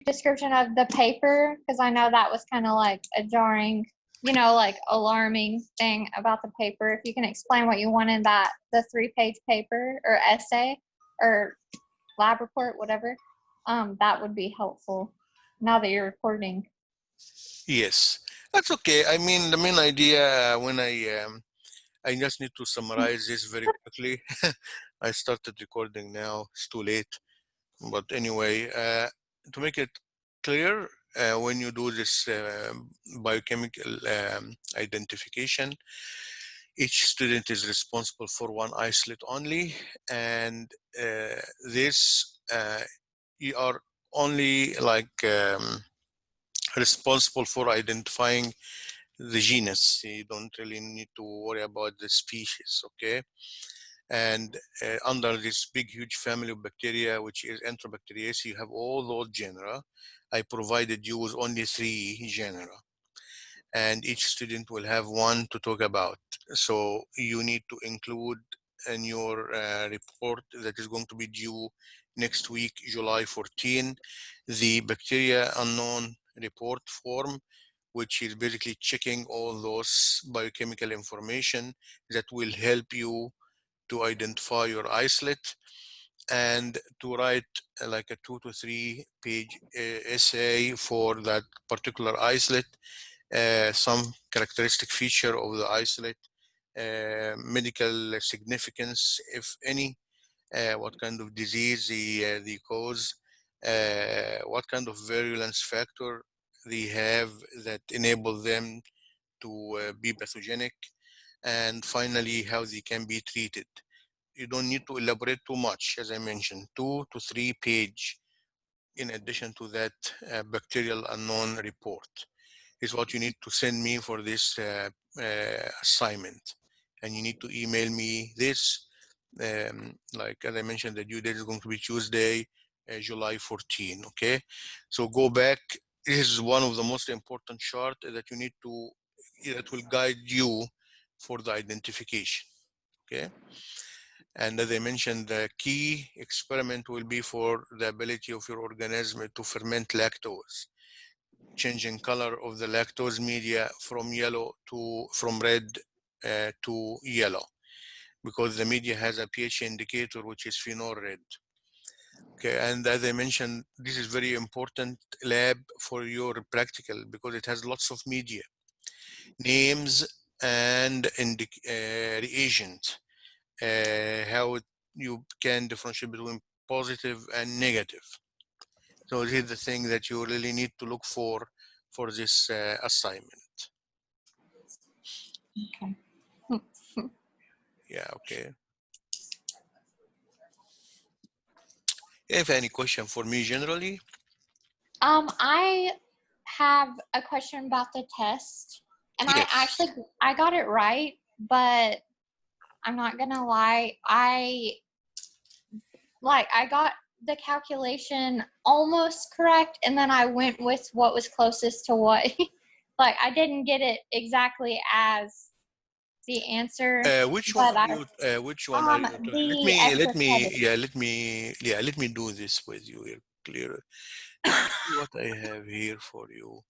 description of the paper? Because I know that was kind of like a jarring, like alarming thing about the paper. If you can explain what you want in the 3-page paper or essay or lab report, whatever, that would be helpful now that you're recording. Yes, that's okay. I mean, the main idea when I just need to summarize this very quickly. I started recording now, it's too late. But anyway, to make it clear, when you do this biochemical identification, each student is responsible for one isolate only, and this you are only like responsible for identifying the genus. You don't really need to worry about the species, okay? And under this big, huge family of bacteria, which is Enterobacteriaceae, you have all those genera. I provided you with only 3 genera, and each student will have one to talk about. So you need to include in your report that is going to be due next week, July 14, the bacteria unknown report form, which is basically checking all those biochemical information that will help you to identify your isolate and to write like a 2 to 3 page essay for that particular isolate, some characteristic feature of the isolate, medical significance, if any, what kind of disease the cause, what kind of virulence factor they have that enable them to be pathogenic, and finally how they can be treated. You don't need to elaborate too much, as I mentioned, 2 to 3 page. In addition to that, bacterial unknown report is what you need to send me for this assignment. And you need to email me this, like as I mentioned, the due date is going to be Tuesday, July 14, okay? So go back. This is one of the most important chart that you need to, that will guide you for the identification, okay? And as I mentioned, the key experiment will be for the ability of your organism to ferment lactose, changing color of the lactose media from red to yellow, because the media has a pH indicator which is phenol red. Okay, and as I mentioned, this is very important lab for your practical because it has lots of media, names, and reagent. How you can differentiate between positive and negative. So this is the thing that you really need to look for this assignment. Okay. Yeah, okay. You have any question for me generally? I have a question about the test, and Yes. I got it right, but I'm not gonna lie, I got the calculation almost correct, and then I went with what was closest to what, like I didn't get it exactly as the answer, Which one but are you? Which one are you talking? the Let me do this with you here clearer. See what I have here for you.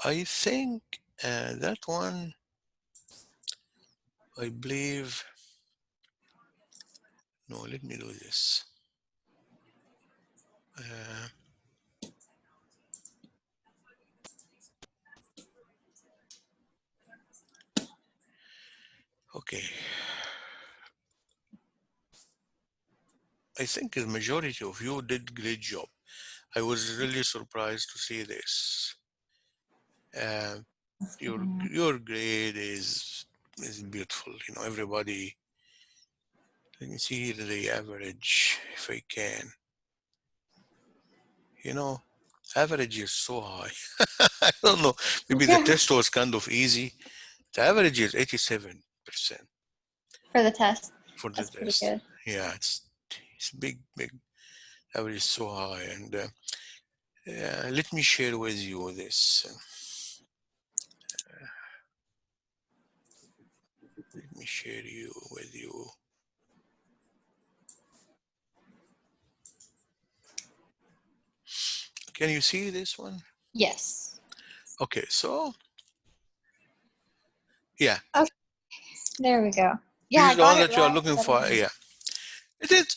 I think that one, I believe. No, let me do this. Okay. I think the majority of you did great job. I was really surprised to see this. Your grade is beautiful. You know, everybody. Let me see the average if I can. You know, average is so high. I don't know. Maybe the test was kind of easy. The average is 87% for the test. for the That's pretty test. good. Yeah, it's big. Average is so high, and let me share with you this. Let me share with you. Can you see this one? Yes. Okay, so yeah, There we go. this Yeah, I is the one got it that you are right. looking but for. I- Yeah, it is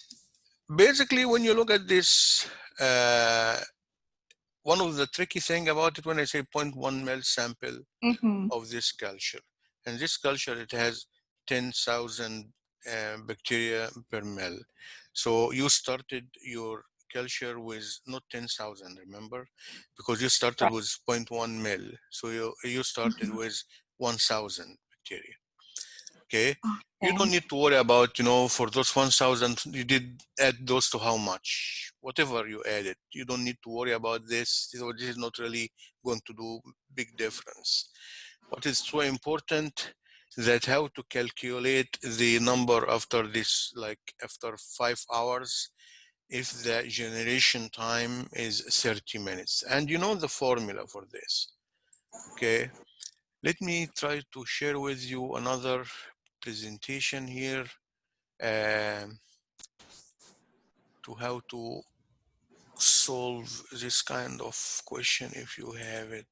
basically when you look at this. One of the tricky thing about it when I say 0.1 ml sample Mhm. of this culture, and this culture it has 10,000 bacteria per ml. So you started your culture with not 10,000, remember, because you started Right. with 0.1 ml. So you started Mhm. with 1,000 bacteria. Okay, you Okay. don't need to worry about, you know, for those 1,000 you did add those to how much, whatever you added, you don't need to worry about this. So this is not really going to do big difference. What is so important that how to calculate the number after this, like after 5 hours, if the generation time is 30 minutes, and you know the formula for this. Okay, let me try to share with you another presentation here to how to solve this kind of question if you have it.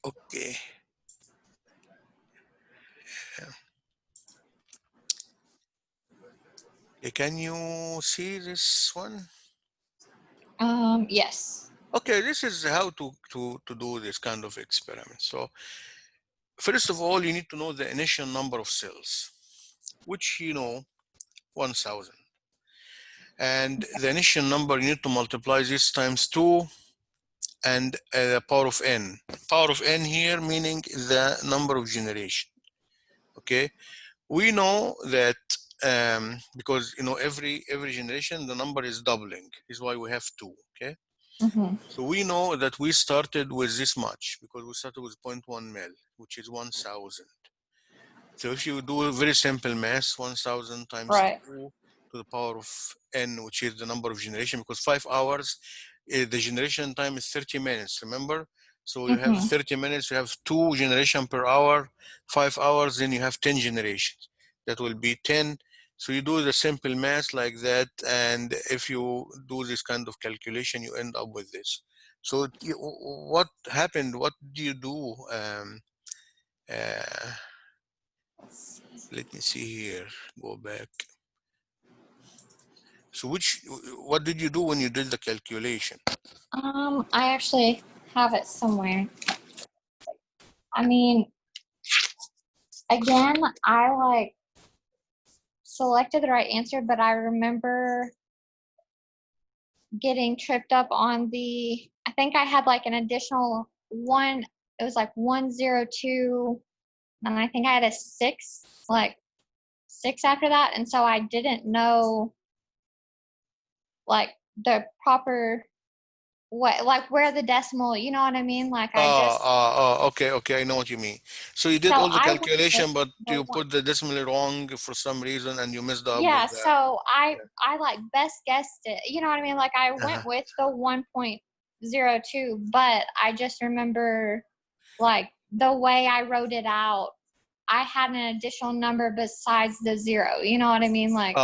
Okay. Can you see this one? Yes. Okay, this is how to do this kind of experiment. So first of all, you need to know the initial number of cells, which you know 1,000. And the initial number, you need to multiply this times 2 and power of n. Power of n here meaning the number of generation. Okay, we know that because you know every generation the number is doubling. Is why we have 2. Okay, Mhm. so we know that we started with this much because we started with 0.1 ml, which is 1,000. So if you do a very simple math, 1,000 times Right. 2 to the power of n, which is the number of generation, because 5 hours, the generation time is 30 minutes, remember? So you have Mhm. 30 minutes, you have 2 generation per hour, 5 hours, then you have 10 generations. That will be 10. So you do the simple math like that, and if you do this kind of calculation, you end up with this. So what happened? What do you do? Uh, Let me see here, go back. So what did you do when you did the calculation? I actually have it somewhere. I mean, again, I like selected the right answer, but I remember getting tripped up on I think I had like an additional one. It was like 102, and I think I had a 6, like 6 after that. And so I didn't know like the proper what, like where the decimal, you know what I mean? Like I just, Okay, I know what you mean. So you did so all the I went with calculation, but the you one. put the decimal wrong for some reason and you messed up Yeah, with that. so I like best guessed it. You know what I mean? Like I went Uh-huh. with the 1.02, but I just remember like the way I wrote it out, I had an additional number besides the 0. You know what I mean? Like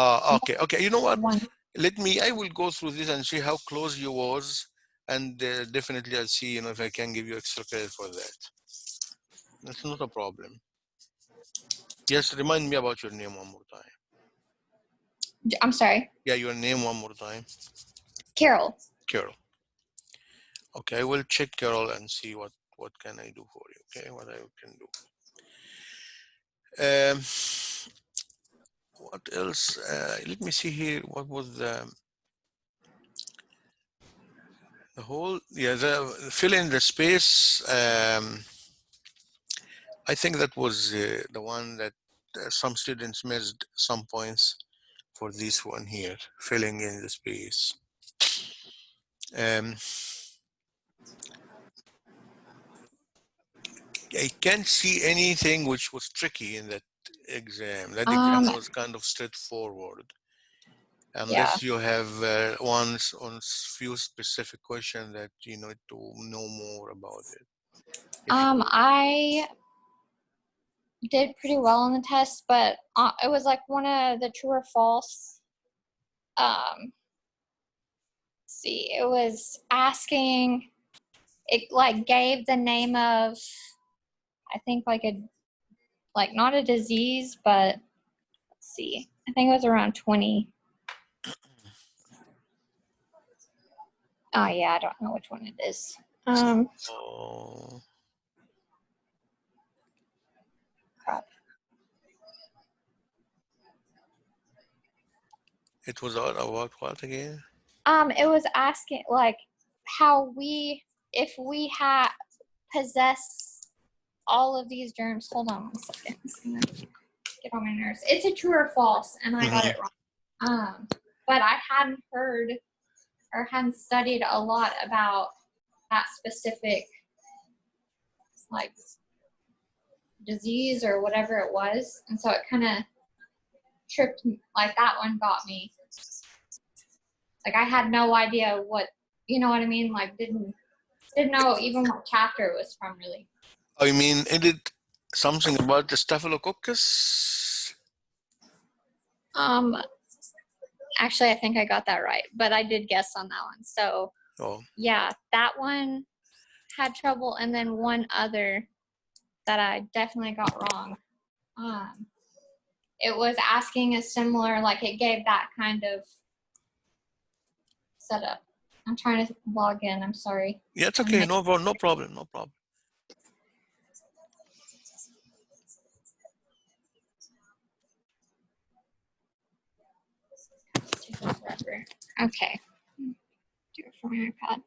Okay. You know what? one. I will go through this and see how close you was, and definitely I'll see, you know, if I can give you extra credit for that. That's not a problem. Yes, remind me about your name one more time. I'm sorry, Yeah, your name one more time. Carol. Carol. Okay, I will check Carol and see what can I do for you. Okay, what I can do. What else? Let me see here. What was the whole? Yeah, the fill in the space. I think that was the one that some students missed some points for this one here, filling in the space. I can't see anything which was tricky in that exam. That exam Um, was kind of straightforward, yeah. unless you have ones on few specific questions that you need to know more about it. If you, I did pretty well on the test, but it was like one of the true or false. Um, see, it was asking, it like gave the name of, I think like not a disease, but let's see, I think it was around 20. Oh yeah, I don't know which one it is. Oh, Crap. it was all about what again? It was asking like how if we possess all of these germs. Hold on 1 second. It's gonna get on my nerves. It's a true or false, and I got it wrong. But I hadn't heard or hadn't studied a lot about that specific like disease or whatever it was, and so it kind of tripped me. Like that one got me. Like I had no idea what, you know what I mean? Like didn't know even what chapter it was from really. Oh, you mean is it something about the staphylococcus? Actually I think I got that right, but I did guess on that one. So yeah, that one had trouble, and then one other that I definitely got wrong. It was asking a similar, like it gave that kind of setup. I'm trying to log in. I'm sorry. Yeah, it's okay. No problem. No problem. Okay. Do it from my iPad.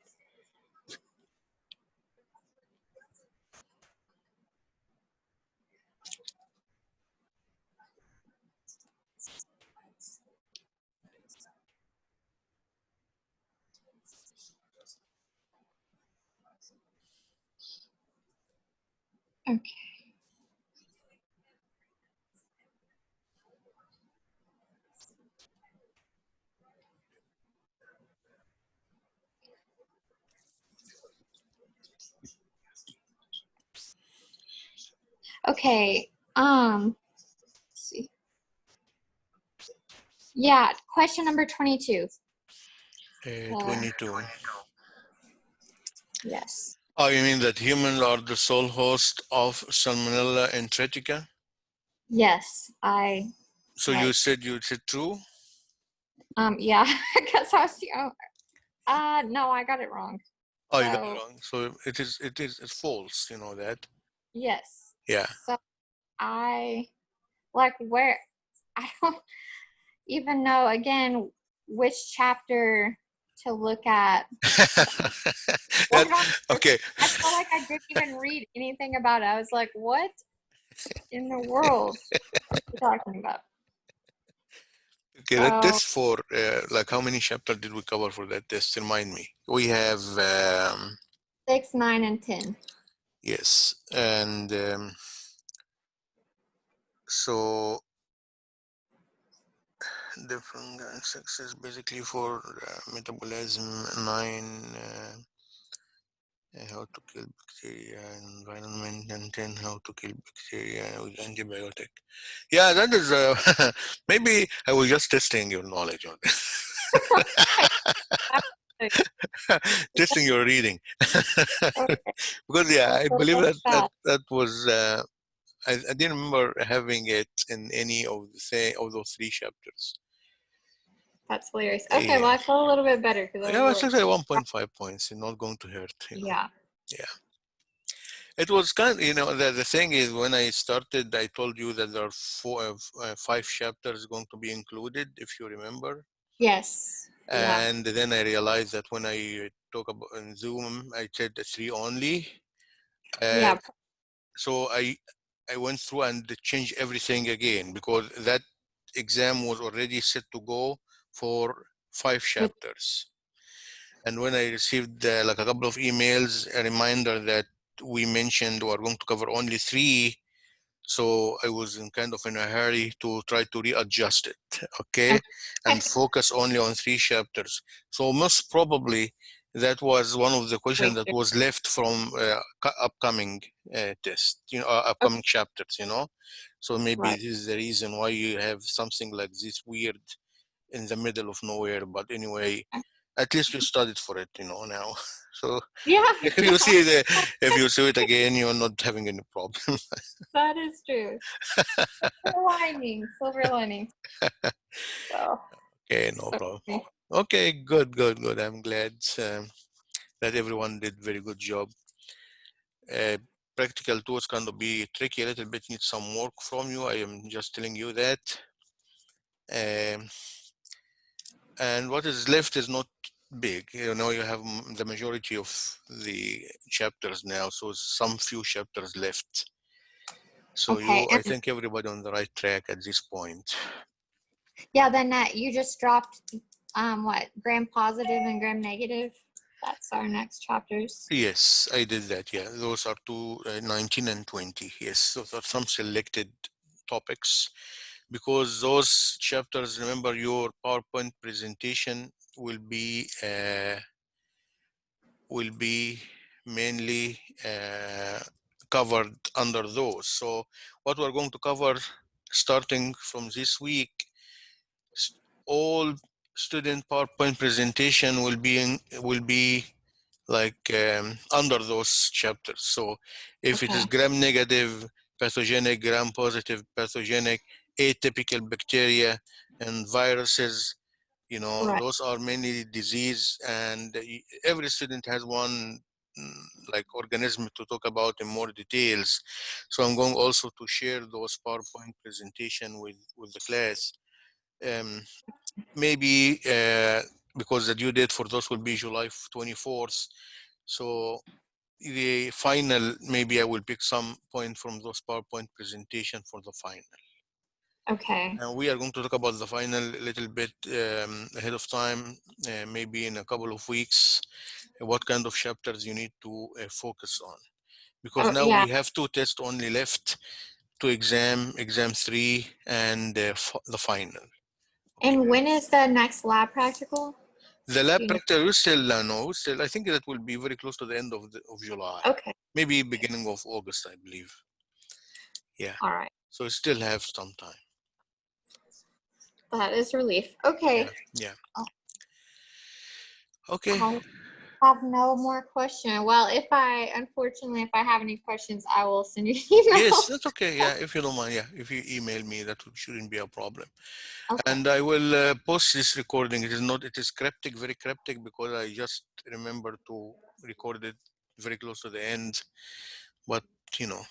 Okay. Okay. Let's see. Yeah, question number 22. 22. Yes. Oh, you mean that humans are the sole host of Salmonella enterica? Yes, So right. you said true? Yeah, because I was, no, I got it wrong. Oh, you got it wrong. So it's false, you know that? Yes. Yeah. So I don't even know again which chapter to look at. Okay. I felt like I didn't even read anything about it. I was like, what in the world are you talking about? Okay, that test for like how many chapters did we cover for that test? Remind me. We have 6, 9, and 10. yes, and so different sexes basically for metabolism 9. How to kill bacteria, environment, and 10 how to kill bacteria with antibiotic. Yeah, that is maybe I was just testing your knowledge on this. Testing your reading. Because yeah, I believe that was I didn't remember having it in any of those 3 chapters. That's hilarious. Okay, well I feel a little bit better because yeah, it's actually 1.5 points. It's not going to hurt. Yeah. Yeah. It was kind of, the thing is, when I started, I told you that there are 5 chapters going to be included, if you remember. Yes. And then I realized that when I talk about in Zoom, I said 3 only. Yeah. So I went through and changed everything again because that exam was already set to go for 5 chapters. And when I received like a couple of emails, a reminder that we mentioned we're going to cover only 3, so I was in kind of in a hurry to try to readjust it, okay, and focus only on 3 chapters. So most probably that was one of the questions that was left from upcoming test, upcoming chapters, So maybe this is the reason why you have something like this weird in the middle of nowhere. But anyway, At least you studied for it, you know, now. So Yeah, if you see it again, you're not having any problem. that is true. Silver lining, silver lining. So, Okay, no so problem. funny. Okay, good. I'm glad that everyone did very good job. Practical tools can be tricky a little bit, need some work from you. I am just telling you that. And what is left is not big. You know, you have the majority of the chapters now, so some few chapters left. So Okay, I and think everybody on the right track at this point. yeah, then you just dropped what, gram positive and gram negative? That's our next chapters. Yes, I did that. Yeah, those are 19 and 20. Yes, those are some selected topics because those chapters, remember, your PowerPoint presentation will be mainly covered under those. So what we're going to cover starting from this week, all student PowerPoint presentation will be like under those chapters. So if it is Okay. gram negative pathogenic, gram positive pathogenic, atypical bacteria and viruses, you know, Right. those are mainly disease, and every student has one like organism to talk about in more details. So I'm going also to share those PowerPoint presentation with the class. Maybe because the due date for those will be July 24th. So the final, maybe I will pick some point from those PowerPoint presentation for the final. Okay. And we are going to talk about the final a little bit ahead of time, maybe in a couple of weeks, what kind of chapters you need to focus on. Because Oh, now yeah. we have 2 tests only left to exam 3 and the final. Okay. And when is the next lab practical? The lab Do you know? practical, we still no, still I think that will be very close to the end of July. Okay. Maybe beginning of August, I believe. Yeah. All right. So still have some time. That is relief. Okay. Yeah. Oh. Okay. I have no more question. Well, unfortunately, if I have any questions, I will send you an email. Yes, that's okay. Yeah, if you don't mind. Yeah, if you email me, that shouldn't be a problem. Okay. And I will post this recording. It is cryptic, very cryptic, because I just remember to record it very close to the end. But, you know,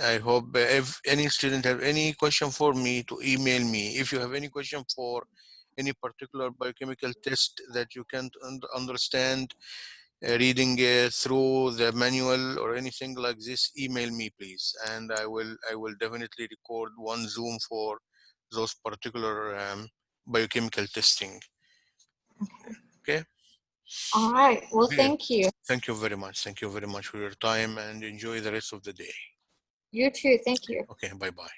I hope if any student have any question for me, to email me. If you have any question for any particular biochemical test that you can't understand, reading through the manual or anything like this, email me please, and I will definitely record one Zoom for those particular biochemical testing. Okay. All right. Well, Yeah. thank you. Thank you very much. Thank you very much for your time, and enjoy the rest of the day. You too. Thank you. Okay. Bye bye.